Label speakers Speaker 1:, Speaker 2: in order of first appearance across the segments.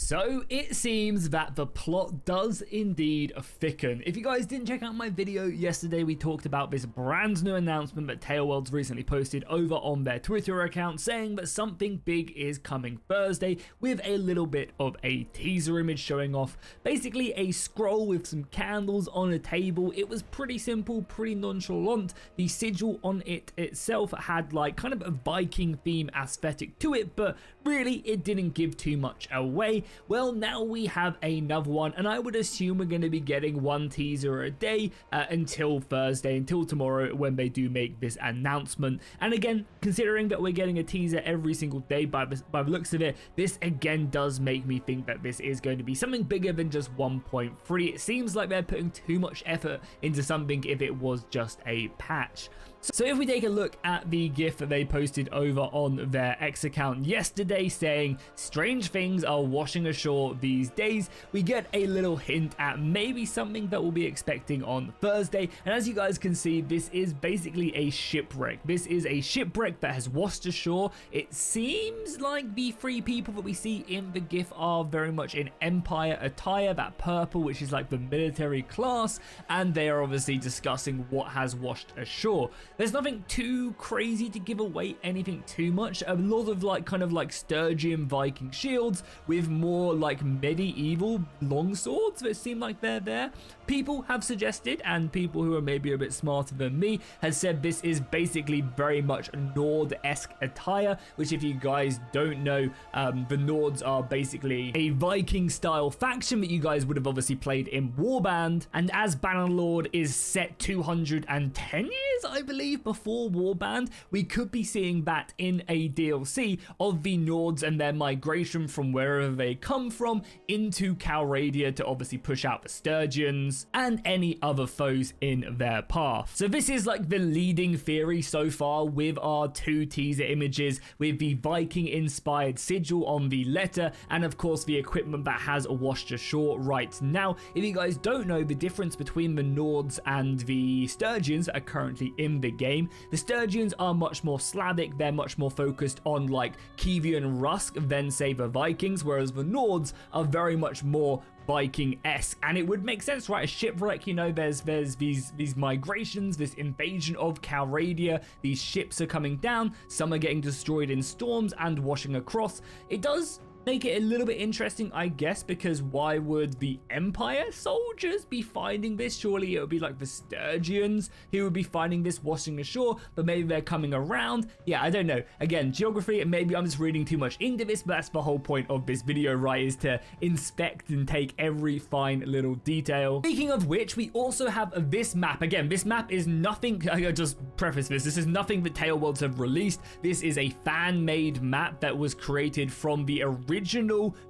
Speaker 1: So it seems that the plot does indeed thicken. If you guys didn't check out my video yesterday, we talked about this brand new announcement that Tailworlds recently posted over on their Twitter account, saying that something big is coming Thursday, with a little bit of a teaser image showing off basically a scroll with some candles on a table. It was pretty simple, pretty nonchalant. The sigil on it itself had like kind of a Viking theme aesthetic to it, but really it didn't give too much away. Well, now we have another one, and I would assume we're going to be getting one teaser a day until Thursday, until tomorrow when they do make this announcement. And again, considering that we're getting a teaser every single day by the looks of it, this again does make me think that this is going to be something bigger than just 1.3. It seems like they're putting too much effort into something if it was just a patch. So if we take a look at the GIF that they posted over on their X account yesterday saying strange things are washing ashore these days, we get a little hint at maybe something that we'll be expecting on Thursday. And as you guys can see, this is basically a shipwreck. This is a shipwreck that has washed ashore. It seems like the three people that we see in the GIF are very much in Empire attire, that purple, which is like the military class, and they are obviously discussing what has washed ashore. There's nothing too crazy to give away anything too much. A lot of like kind of like Sturgian Viking shields with more like medieval longswords that seem like they're there. People have suggested, and people who are maybe a bit smarter than me has said this is basically very much Nord-esque attire, which if you guys don't know, the Nords are basically a Viking style faction that you guys would have obviously played in Warband, and as Bannerlord is set 210 years, I believe, before Warband, we could be seeing that in a DLC of the Nords and their migration from wherever they come from into Calradia to obviously push out the Sturgians and any other foes in their path. So this is like the leading theory so far with our two teaser images, with the Viking inspired sigil on the letter and of course the equipment that has washed ashore right now. If you guys don't know the difference between the Nords and the Sturgians that are currently in the game, the Sturgians are much more Slavic, they're much more focused on like Kievan Rusk than say the Vikings, whereas the Nords are very much more Viking-esque. And it would make sense, right? A shipwreck, you know, there's these migrations, this invasion of Calradia, these ships are coming down, some are getting destroyed in storms and washing across. It does make it a little bit interesting, I guess, because why would the Empire soldiers be finding this? Surely it would be like the Sturgians who would be finding this washing ashore, but maybe they're coming around. Yeah, I don't know. Again, geography, and maybe I'm just reading too much into this, but that's the whole point of this video, right, is to inspect and take every fine little detail. Speaking of which, we also have this map. Again, this map is nothing, I just preface this is nothing that Tailworlds have released. This is a fan-made map that was created from the original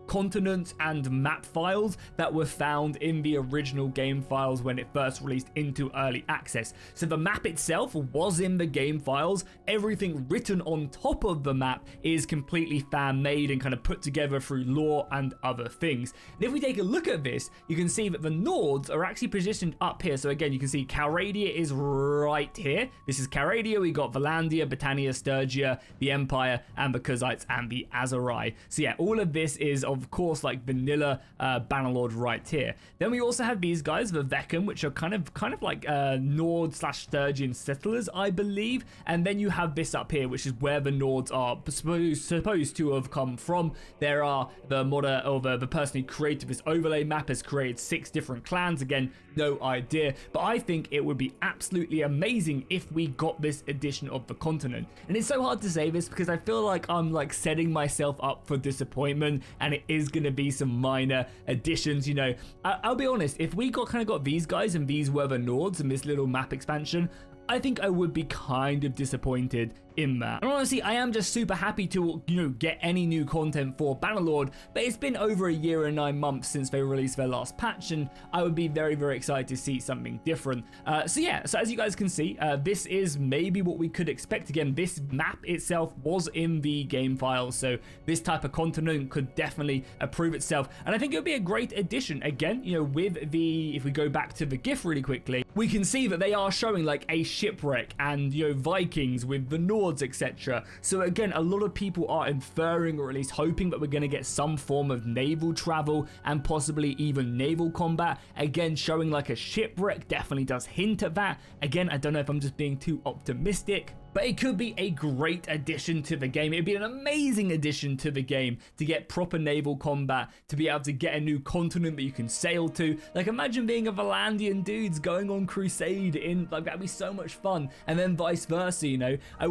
Speaker 1: continents and map files that were found in the original game files when it first released into early access. So the map itself was in the game files. Everything written on top of the map is completely fan-made and kind of put together through lore and other things. And if we take a look at this, you can see that the Nords are actually positioned up here. So again, you can see Calradia is right here. This is Calradia. We got Valandia, Britannia, Sturgia, the Empire, and the Kuzites and the Azurai. So yeah, all of this is of course like vanilla Bannerlord right here. Then we also have these guys, the Vecum, which are kind of like Nord/Sturgian settlers, I believe. And then you have this up here, which is where the Nords are supposed to have come from. There are the modder, or the person who created this overlay map has created 6 different clans. Again, no idea, but I think it would be absolutely amazing if we got this edition of the continent. And it's so hard to say this because I feel like I'm like setting myself up for disappointment, and it is going to be some minor additions, you know. I'll be honest, if we kind of got these guys and these were the Nords and this little map expansion, I think I would be kind of disappointed in that. And honestly, I am just super happy to, you know, get any new content for Bannerlord, but it's been over a year and 9 months since they released their last patch, and I would be very, very excited to see something different. So yeah, so as you guys can see, this is maybe what we could expect. Again, this map itself was in the game files, so this type of continent could definitely prove itself, and I think it would be a great addition. Again, you know, with the, if we go back to the GIF really quickly, we can see that they are showing like a shipwreck and, you know, Vikings with the Nord swords, etc. So again, a lot of people are inferring, or at least hoping, that we're going to get some form of naval travel and possibly even naval combat. Again, showing like a shipwreck definitely does hint at that. Again, I don't know if I'm just being too optimistic, but it could be a great addition to the game. It'd be an amazing addition to the game to get proper naval combat, to be able to get a new continent that you can sail to. Like, imagine being a Valandian dudes going on crusade in, like, that'd be so much fun. And then vice versa, you know. It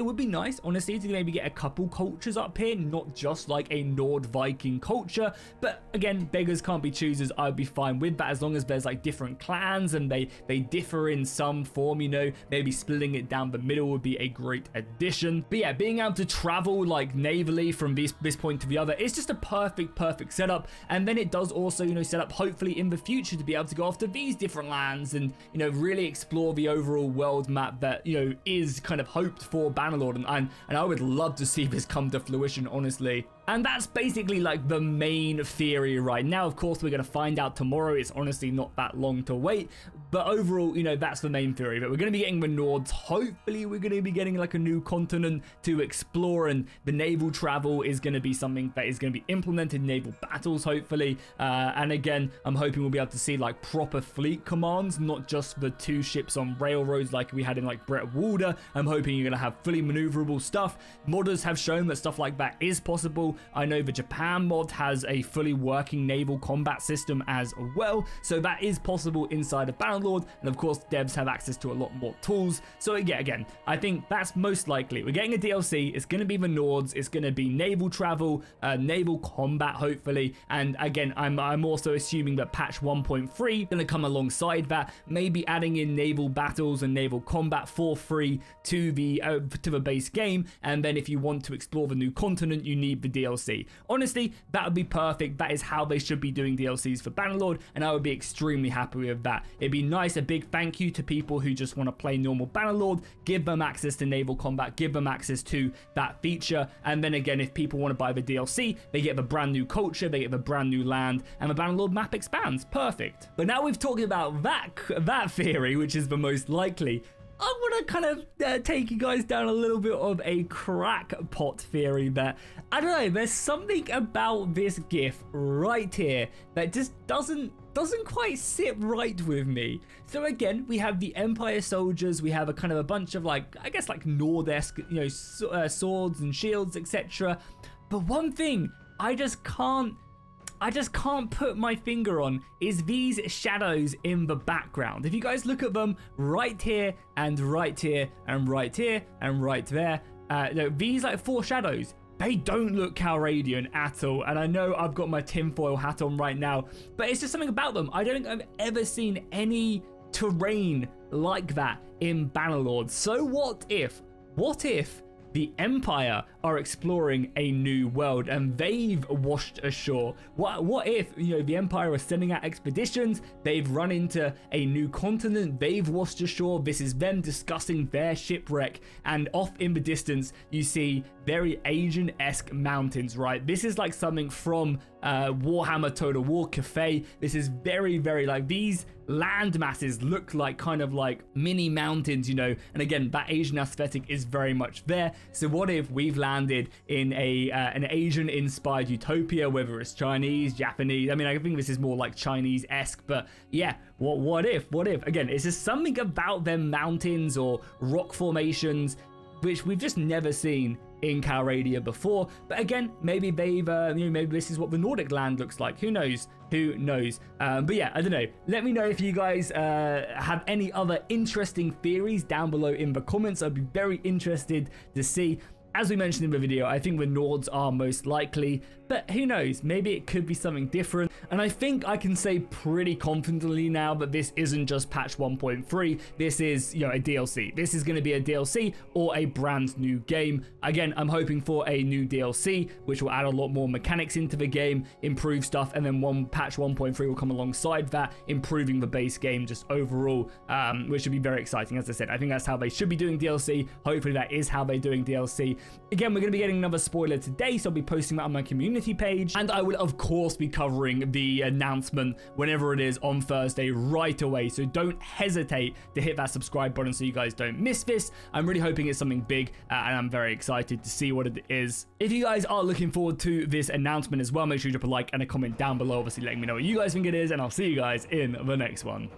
Speaker 1: would be nice, honestly, to maybe get a couple cultures up here, not just like a Nord Viking culture. But again, beggars can't be choosers. I'd be fine with that as long as there's like different clans and they differ in some form, you know. Maybe splitting it down the middle would be a great addition. But yeah, being able to travel like navally from this point to the other, it's just a perfect setup. And then it does also, you know, set up hopefully in the future to be able to go after these different lands and, you know, really explore the overall world map that, you know, is kind of hoped for Bannerlord. And I would love to see this come to fruition, honestly. And that's basically like the main theory right now. Of course, we're going to find out tomorrow. It's honestly not that long to wait. But overall, you know, that's the main theory. But we're going to be getting the Nords. Hopefully, we're going to be getting like a new continent to explore. And the naval travel is going to be something that is going to be implemented in naval battles, hopefully. And again, I'm hoping we'll be able to see like proper fleet commands, not just the 2 ships on railroads like we had in like Brett Walder. I'm hoping you're going to have fully maneuverable stuff. Modders have shown that stuff like that is possible. I know the Japan mod has a fully working naval combat system as well, so that is possible inside of Bannerlord, and of course devs have access to a lot more tools. So yeah, again, I think that's most likely. We're getting a DLC, it's going to be the Nords, it's going to be naval travel, naval combat hopefully, and again, I'm also assuming that patch 1.3 going to come alongside that, maybe adding in naval battles and naval combat for free to the base game, and then if you want to explore the new continent, you need the DLC. Honestly, that would be perfect. That is how they should be doing DLCs for Bannerlord, and I would be extremely happy with that. It'd be nice, a big thank you to people who just want to play normal Bannerlord, give them access to naval combat, give them access to that feature, and then again, if people want to buy the DLC, they get the brand new culture, they get the brand new land, and the Bannerlord map expands. Perfect. But now we've talked about that theory, which is the most likely, I want to kind of take you guys down a little bit of a crackpot theory that, I don't know, there's something about this GIF right here that just doesn't quite sit right with me. So again, we have the Empire soldiers, we have a kind of a bunch of like, I guess like Nord-esque, you know, swords and shields, etc. But one thing I just can't put my finger on is these shadows in the background. If you guys look at them right here and right here and right here and right there, these like 4 shadows, they don't look Calradian at all. And I know I've got my tinfoil hat on right now, but it's just something about them. I don't think I've ever seen any terrain like that in Bannerlord. So what if the Empire are exploring a new world and they've washed ashore? What if, you know, the Empire are sending out expeditions, they've run into a new continent, they've washed ashore, this is them discussing their shipwreck, and off in the distance you see very Asian-esque mountains, right? This is like something from Warhammer Total War Cafe. This is very, very like, these land masses look like kind of like mini mountains, you know, and again, that Asian aesthetic is very much there. So what if we've landed in an Asian inspired utopia, whether it's Chinese, Japanese? I mean, I think this is more like Chinese-esque, but yeah, what if again, it's just something about them mountains or rock formations which we've just never seen in Calradia before. But again, maybe they've, you know, maybe this is what the Nordic land looks like. Who knows? Who knows? But yeah, I don't know. Let me know if you guys have any other interesting theories down below in the comments. I'd be very interested to see. As we mentioned in the video, I think the Nords are most likely, but who knows, maybe it could be something different. And I think I can say pretty confidently now that this isn't just patch 1.3, this is, you know, a DLC. This is going to be a DLC or a brand new game. Again, I'm hoping for a new DLC, which will add a lot more mechanics into the game, improve stuff, and then patch 1.3 will come alongside that, improving the base game just overall, which should be very exciting. As I said, I think that's how they should be doing DLC. Hopefully that is how they're doing DLC. Again, we're going to be getting another spoiler today, so I'll be posting that on my community community page, and I will of course be covering the announcement whenever it is on Thursday right away, so don't hesitate to hit that subscribe button so you guys don't miss this. I'm really hoping it's something big, and I'm very excited to see what it is. If you guys are looking forward to this announcement as well, make sure you drop a like and a comment down below, obviously letting me know what you guys think it is, and I'll see you guys in the next one.